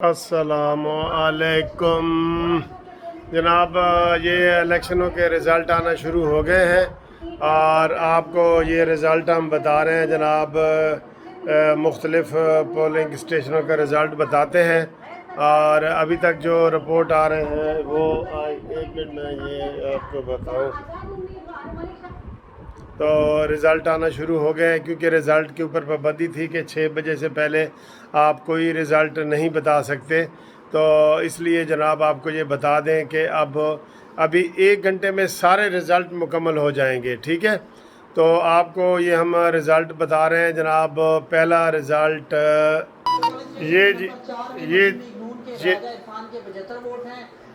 अस्सलामुअलैकुम जनाब, ये इलेक्शनों के रिज़ल्ट आना शुरू हो गए हैं और आपको ये रिज़ल्ट हम बता रहे हैं जनाब। मुख्तलिफ़ पोलिंग स्टेशनों का रिज़ल्ट बताते हैं और अभी तक जो रिपोर्ट आ रहे हैं वो एक मिनट में ये आपको बताऊं। तो रिज़ल्ट आना शुरू हो गए हैं क्योंकि रिज़ल्ट के ऊपर पाबंदी थी कि 6 बजे से पहले आप कोई रिज़ल्ट नहीं बता सकते। तो इसलिए जनाब आपको ये बता दें कि अभी 1 घंटे में सारे रिज़ल्ट मुकम्मल हो जाएंगे, ठीक है। तो आपको ये हम रिज़ल्ट बता रहे हैं जनाब। पहला रिज़ल्ट ये जी ये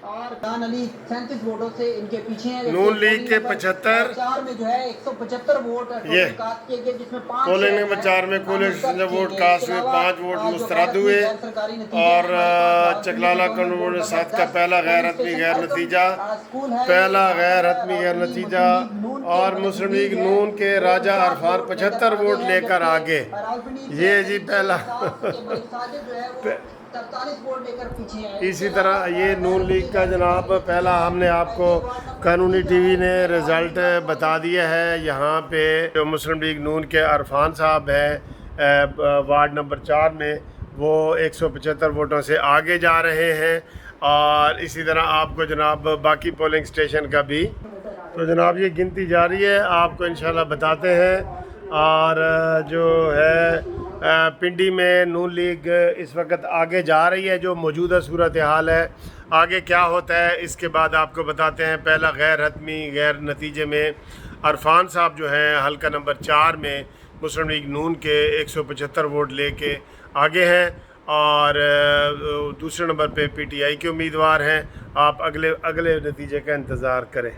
और खान अली 37 वोटों से इनके पीछे हैं। नून लीग के 75 4 में जो है 175 वोट ये कास्ट किए गए, जिसमें 5 पोलिंग नंबर 4 में कुल वोट कास्ट हुए, 5 वोट मुस्तरद हुए और चकलाला कानून 7 का पहला गैर हतमी गैर नतीजा और मुस्लिम लीग नून के राजा अरफान 75 वोट लेकर आगे। ये जी पहला 43 वोट लेकर पीछे है। इसी तरह ये नून लीग का जनाब पहला हमने आपको कानूनी टीवी ने रिज़ल्ट बता दिया है। यहाँ पे जो मुस्लिम लीग नून के अरफान साहब हैं वार्ड नंबर 4 में, वो 175 वोटों से आगे जा रहे हैं। और इसी तरह आपको जनाब बाकी पोलिंग स्टेशन का भी तो जनाब ये गिनती जारी है, आपको इंशाल्लाह बताते हैं। और जो है पिंडी में नून लीग इस वक्त आगे जा रही है। जो मौजूदा सूरत हाल है, आगे क्या होता है इसके बाद आपको बताते हैं। पहला गैर हतमी गैर नतीजे में अरफान साहब जो हैं हल्का नंबर 4 में मुस्लिम लीग नून के 175 वोट लेके आगे हैं। और दूसरे नंबर पे पीटीआई के उम्मीदवार हैं। आप अगले नतीजे का इंतज़ार करें।